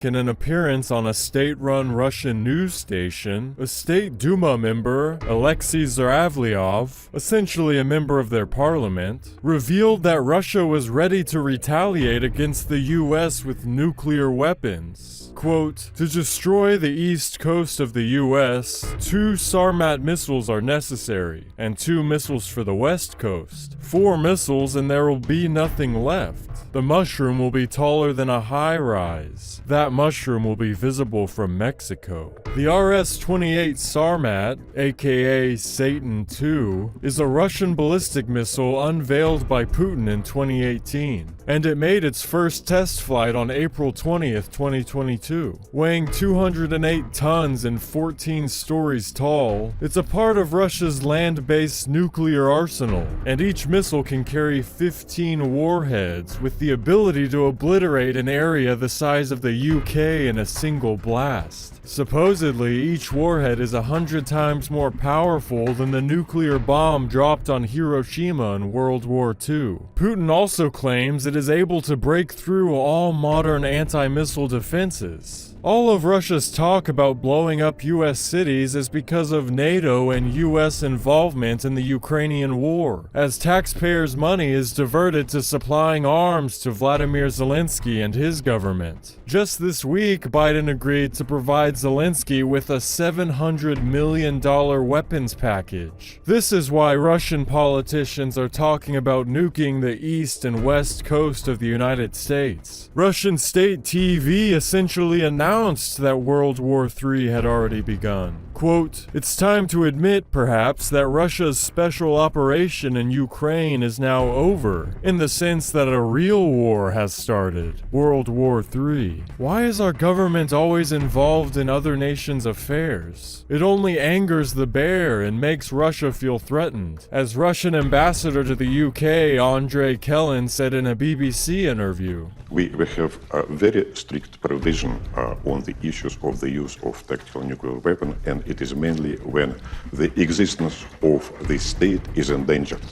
in an appearance on a state-run Russian news station, a State Duma member, Alexei Zaravlyov, essentially a member of their parliament, revealed that Russia was ready to retaliate against the US with nuclear weapons. Quote, to destroy the east coast of the US, 2 Sarmat missiles are necessary, and 2 missiles for the west coast. 4 missiles and there will be nothing left. The mushroom will be taller than a high-rise. That mushroom will be visible from Mexico. The RS-28 Sarmat, aka Satan II, is a Russian ballistic missile unveiled by Putin in 2018, and it made its first test flight on April 20th, 2022. Weighing 208 tons and 14 stories tall, it's a part of Russia's land-based nuclear arsenal, and each missile can carry 15 warheads with the ability to obliterate an area the size of the UK in a single blast. Supposedly, each warhead is 100 times more powerful than the nuclear bomb dropped on Hiroshima in World War II. Putin also claims it is able to break through all modern anti-missile defenses. All of Russia's talk about blowing up US cities is because of NATO and US involvement in the Ukrainian war, as taxpayers' money is diverted to supplying arms to Vladimir Zelensky and his government. Just this week, Biden agreed to provide Zelensky with a $700 million weapons package. This is why Russian politicians are talking about nuking the east and west coast of the United States. Russian state TV essentially announced that World War III had already begun. Quote, it's time to admit, perhaps, that Russia's special operation in Ukraine is now over, in the sense that a real war has started, World War III. Why is our government always involved in other nations' affairs? It only angers the bear and makes Russia feel threatened, as Russian ambassador to the UK, Andrei Kellen, said in a BBC interview. We have a very strict provision on the issues of the use of tactical nuclear weapon, and it is mainly when the existence of the state is endangered.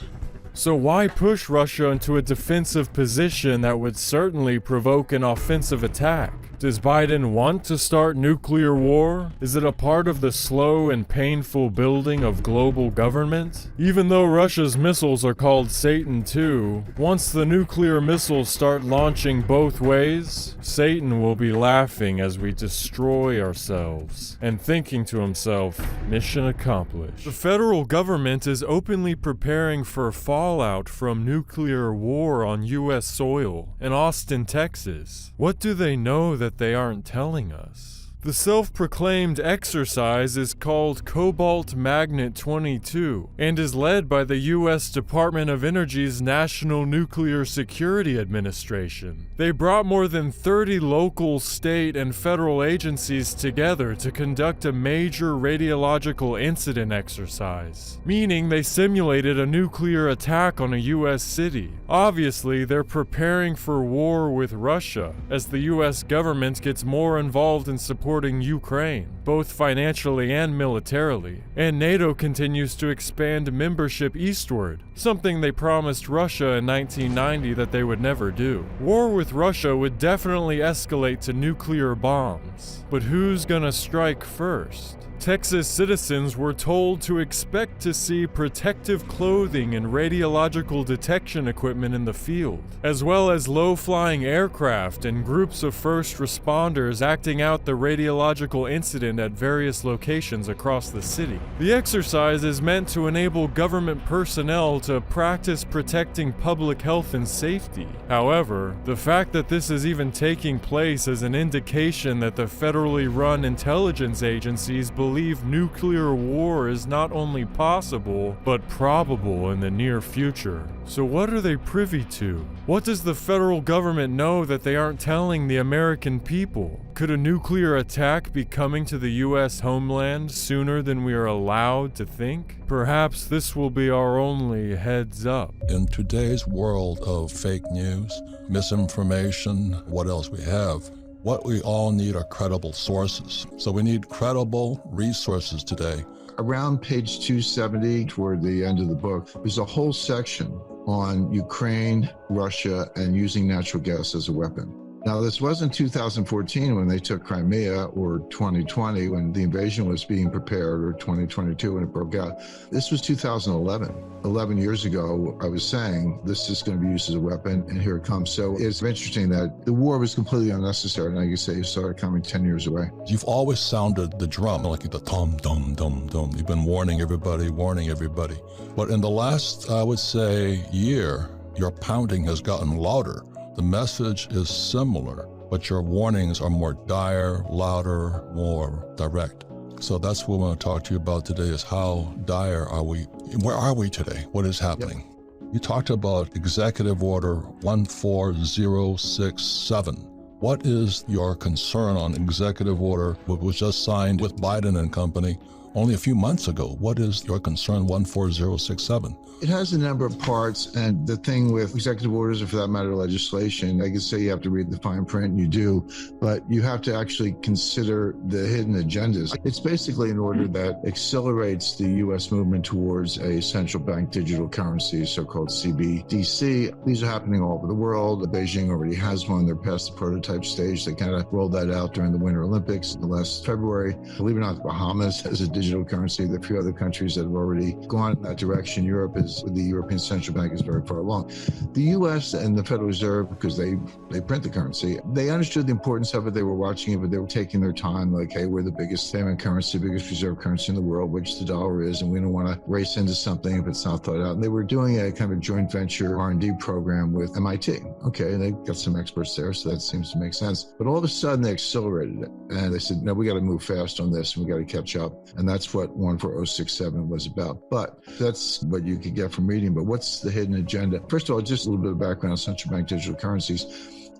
So why push Russia into a defensive position that would certainly provoke an offensive attack? Does Biden want to start nuclear war? Is it a part of the slow and painful building of global government? Even though Russia's missiles are called Satan II, once the nuclear missiles start launching both ways, Satan will be laughing as we destroy ourselves, and thinking to himself, mission accomplished. The federal government is openly preparing for fallout from nuclear war on US soil in Austin, Texas. What do they know that they aren't telling us? The self-proclaimed exercise is called Cobalt Magnet 22 and is led by the U.S. Department of Energy's National Nuclear Security Administration. They brought more than 30 local, state, and federal agencies together to conduct a major radiological incident exercise, meaning they simulated a nuclear attack on a U.S. city. Obviously, they're preparing for war with Russia, as the U.S. government gets more involved in supporting Ukraine, both financially and militarily, and NATO continues to expand membership eastward, something they promised Russia in 1990 that they would never do. War with Russia would definitely escalate to nuclear bombs, but who's gonna strike first? Texas citizens were told to expect to see protective clothing and radiological detection equipment in the field, as well as low-flying aircraft and groups of first responders acting out the radiological incident at various locations across the city. The exercise is meant to enable government personnel to practice protecting public health and safety. However, the fact that this is even taking place is an indication that the federally run intelligence agencies believe nuclear war is not only possible, but probable in the near future. So what are they privy to? What does the federal government know that they aren't telling the American people? Could a nuclear attack be coming to the U.S. homeland sooner than we are allowed to think? Perhaps this will be our only heads up. In today's world of fake news, misinformation, what else we have? What we all need are credible sources. So we need credible resources today. Around page 270, toward the end of the book, there's a whole section on Ukraine, Russia, and using natural gas as a weapon. Now, this wasn't 2014 when they took Crimea, or 2020 when the invasion was being prepared, or 2022 when it broke out. This was 2011. 11 years ago, I was saying this is going to be used as a weapon, and here it comes. So it's interesting that the war was completely unnecessary. Now you say you saw it coming 10 years away. You've always sounded the drum, like the dum, dum, dum, dum. You've been warning everybody. But in the last, I would say, year, your pounding has gotten louder. The message is similar, but your warnings are more dire, louder, more direct. So that's what we want to talk to you about today, is how dire are we? Where are we today? What is happening? Yep. You talked about Executive Order 14067. What is your concern on Executive Order, which was just signed with Biden and company only a few months ago? What is your concern, 14067? It has a number of parts, and the thing with executive orders, or for that matter, legislation, I could say you have to read the fine print, and you do, but you have to actually consider the hidden agendas. It's basically an order that accelerates the U.S. movement towards a central bank digital currency, so-called CBDC. These are happening all over the world. Beijing already has one. They're past the prototype stage. They kind of rolled that out during the Winter Olympics last February. Believe it or not, the Bahamas has a digital currency. There are a few other countries that have already gone in that direction. Europe is, the European Central Bank is very far along. The U.S. and the Federal Reserve, because they print the currency, they understood the importance of it. They were watching it, but they were taking their time, like, hey, we're the biggest payment currency, biggest reserve currency in the world, which the dollar is, and we don't want to race into something if it's not thought out. And they were doing a kind of joint venture R&D program with MIT. Okay, and they got some experts there, so that seems to make sense. But all of a sudden, they accelerated it, and they said, no, we got to move fast on this, and we got to catch up. And that's what 14067 was about. But that's what you could get from reading. But what's the hidden agenda? First of all, just a little bit of background on central bank digital currencies.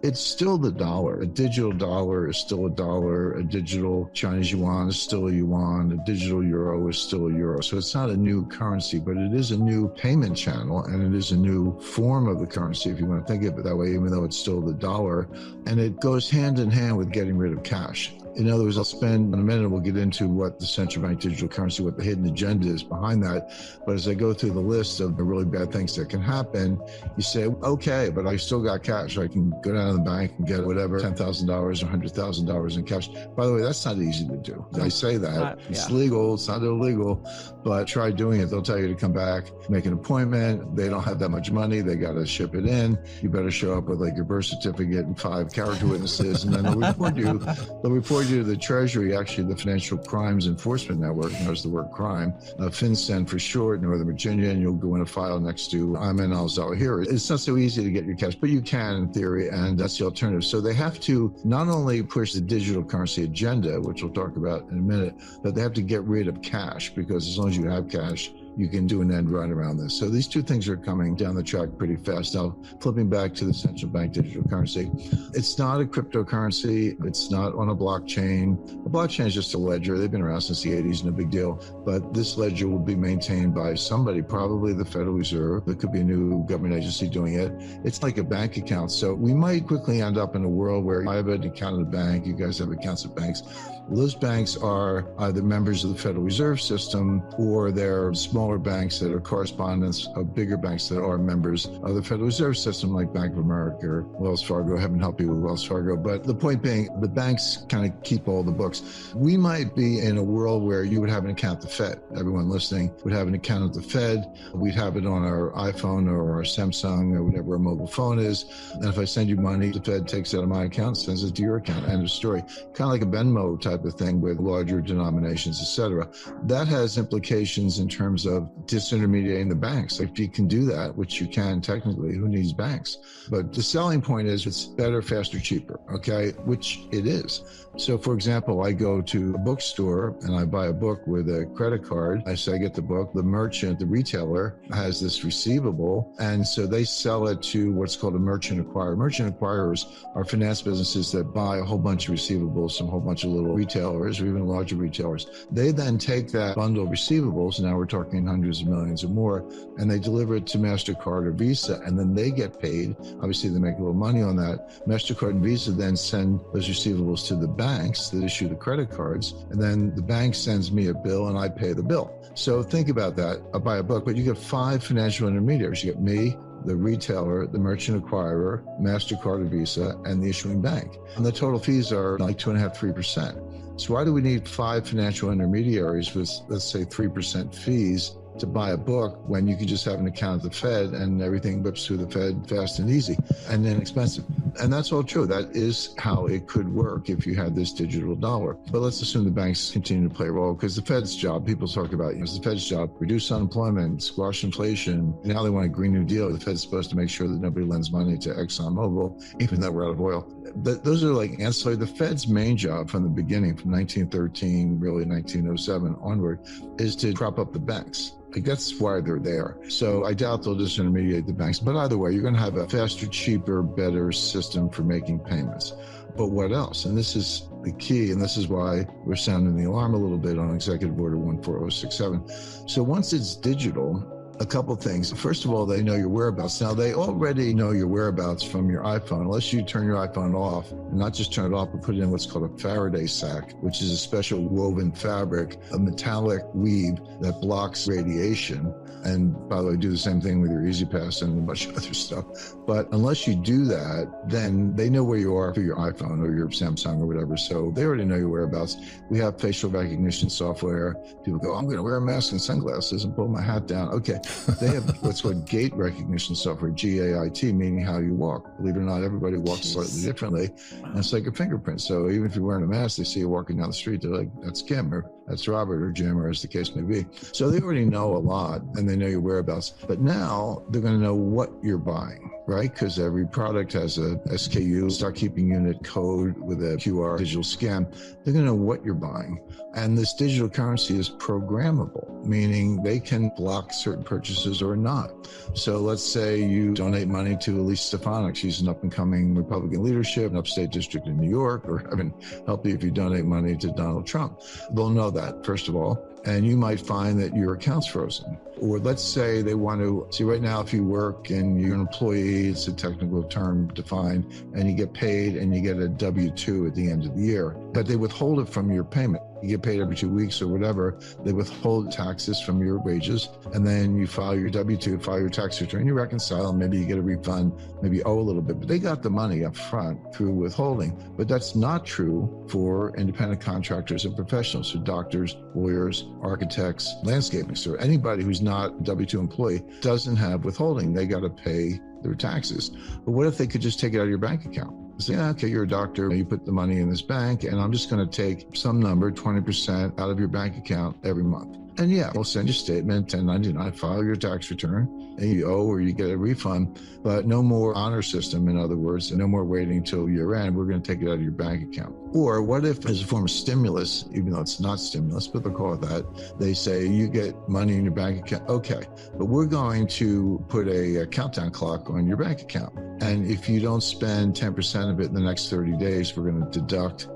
It's still the dollar. A digital dollar is still a dollar. A digital Chinese yuan is still a yuan. A digital euro is still a euro. So it's not a new currency, but it is a new payment channel, and it is a new form of the currency, if you want to think of it that way, even though it's still the dollar. And it goes hand in hand with getting rid of cash. In other words, I'll spend in a minute, we'll get into what the central bank digital currency, what the hidden agenda is behind that. But as I go through the list of the really bad things that can happen, you say, okay, but I still got cash. I can go down to the bank and get whatever, $10,000 or $100,000 in cash. By the way, that's not easy to do. I say that. It's legal. It's not illegal. But try doing it. They'll tell you to come back, make an appointment. They don't have that much money. They got to ship it in. You better show up with like your birth certificate and 5 character witnesses, and then they'll report you. They'll report you to the Treasury, actually the Financial Crimes Enforcement Network knows the word crime, FinCEN for short, Northern Virginia, and you'll go in a file next to Ayman al-Zawahiri. It's not so easy to get your cash, but you can in theory, and that's the alternative. So they have to not only push the digital currency agenda, which we'll talk about in a minute, but they have to get rid of cash, because as long as you have cash, you can do an end run around this. So these two things are coming down the track pretty fast. Now, flipping back to the central bank digital currency, it's not a cryptocurrency. It's not on a blockchain. A blockchain is just a ledger. They've been around since the 80s, no big deal. But this ledger will be maintained by somebody, probably the Federal Reserve. There could be a new government agency doing it. It's like a bank account. So we might quickly end up in a world where I have an account at a bank. You guys have accounts at banks. Those banks are either members of the Federal Reserve System, or they're smaller banks that are correspondents of bigger banks that are members of the Federal Reserve System, like Bank of America or Wells Fargo. Heaven help you with Wells Fargo. But the point being, the banks kind of keep all the books. We might be in a world where you would have an account at the Fed. Everyone listening would have an account at the Fed. We'd have it on our iPhone or our Samsung or whatever our mobile phone is. And if I send you money, the Fed takes it out of my account, sends it to your account. End of story. Kind of like a Venmo type of thing with larger denominations, etc. That has implications in terms of disintermediating the banks. If you can do that, which you can technically, who needs banks? But the selling point is it's better, faster, cheaper, okay? Which it is. So for example, I go to a bookstore and I buy a book with a credit card. I say I get the book. The merchant, the retailer has this receivable. And so they sell it to what's called a merchant acquirer. Merchant acquirers are finance businesses that buy a whole bunch of receivables from a whole bunch of little retailers or even larger retailers. They then take that bundle of receivables, now we're talking mean hundreds of millions or more, and they deliver it to MasterCard or Visa, and then they get paid. Obviously, they make a little money on that. MasterCard and Visa then send those receivables to the banks that issue the credit cards, and then the bank sends me a bill and I pay the bill. So think about that. I buy a book, but you get 5 financial intermediaries. You get me, the retailer, the merchant acquirer, MasterCard or Visa, and the issuing bank. And the total fees are like 2.5%, 3%. So why do we need 5 financial intermediaries with, let's say, 3% fees to buy a book when you can just have an account at the Fed and everything whips through the Fed fast and easy and inexpensive? And that's all true. That is how it could work if you had this digital dollar. But let's assume the banks continue to play a role, because the Fed's job, people talk about, it's the Fed's job, reduce unemployment, squash inflation. Now they want a Green New Deal. The Fed's supposed to make sure that nobody lends money to ExxonMobil, even though we're out of oil. Those are like ancillary. The Fed's main job from the beginning, from 1913, really 1907 onward, is to prop up the banks. Like, that's why they're there. So I doubt they'll disintermediate the banks. But either way, you're going to have a faster, cheaper, better system for making payments. But what else? And this is the key, and this is why we're sounding the alarm a little bit on Executive Order 14067. So once it's digital, a couple things. First of all, they know your whereabouts. Now, they already know your whereabouts from your iPhone, unless you turn your iPhone off, and not just turn it off, but put it in what's called a Faraday sac, which is a special woven fabric, a metallic weave that blocks radiation. And by the way, do the same thing with your EasyPass and a bunch of other stuff. But unless you do that, then they know where you are for your iPhone or your Samsung or whatever. So they already know your whereabouts. We have facial recognition software. People go, I'm going to wear a mask and sunglasses and pull my hat down. Okay. They have what's called gait recognition software, GAIT, meaning how you walk. Believe it or not, everybody walks slightly differently. And it's like a fingerprint. So even if you're wearing a mask, they see you walking down the street, they're like, that's Kim, or that's Robert, or Jim, or as the case may be. So they already know a lot, and they know your whereabouts. But now they're going to know what you're buying, right? Because every product has a SKU, stock keeping unit code with a QR digital scan. They're going to know what you're buying. And this digital currency is programmable, meaning they can block certain purchases or not. So let's say you donate money to Elise Stefanik. She's an up-and-coming Republican leadership in upstate district in New York, or heaven help you if you donate money to Donald Trump. They'll know that, first of all. And you might find that your account's frozen. Or let's say they want to see, right now, if you work and you're an employee, it's a technical term defined, and you get paid and you get a W-2 at the end of the year, but they withhold it from your payment. You get paid every 2 weeks or whatever. They withhold taxes from your wages, and then you file your W-2, file your tax return, you reconcile, maybe you get a refund, maybe you owe a little bit, but they got the money up front through withholding. But that's not true for independent contractors and professionals, so doctors, lawyers, architects, landscaping. So anybody who's not a W-2 employee doesn't have withholding. They got to pay their taxes. But what if they could just take it out of your bank account? Say, okay, you're a doctor, you put the money in this bank, and I'm just going to take some number, 20% out of your bank account every month. And yeah, we'll send you a statement, 1099, file your tax return, and you owe or you get a refund, but no more honor system, in other words, and no more waiting till year end. We're going to take it out of your bank account. Or what if, as a form of stimulus, even though it's not stimulus, but they'll call it that, they say you get money in your bank account. Okay, but we're going to put a countdown clock on your bank account. And if you don't spend 10% of it in the next 30 days, we're going to deduct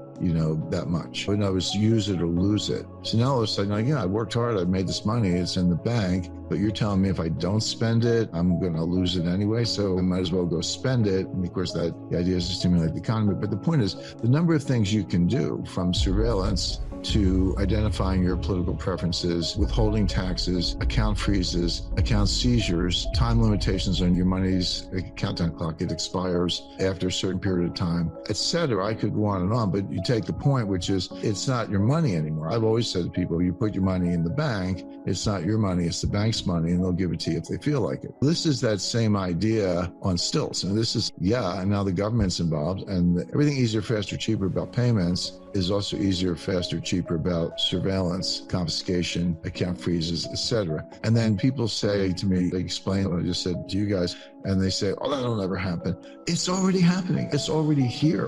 that much. In other words, use it or lose it. So now all of a sudden, like, yeah, I worked hard, I made this money, it's in the bank, but you're telling me if I don't spend it, I'm going to lose it anyway, so I might as well go spend it. And of course, the idea is to stimulate the economy. But the point is, the number of things you can do, from surveillance to identifying your political preferences, withholding taxes, account freezes, account seizures, time limitations on your money's countdown clock, it expires after a certain period of time, etc. I could go on and on, but you take the point, which is it's not your money anymore. I've always said to people, you put your money in the bank, it's not your money, it's the bank's money, and they'll give it to you if they feel like it. This is that same idea on stilts. And this is, and now the government's involved, and everything easier, faster, cheaper about payments is also easier, faster, cheaper about surveillance, confiscation, account freezes, etc. And then people say to me, they explain what I just said to you guys, and they say, oh, that'll never happen. It's already happening. It's already here.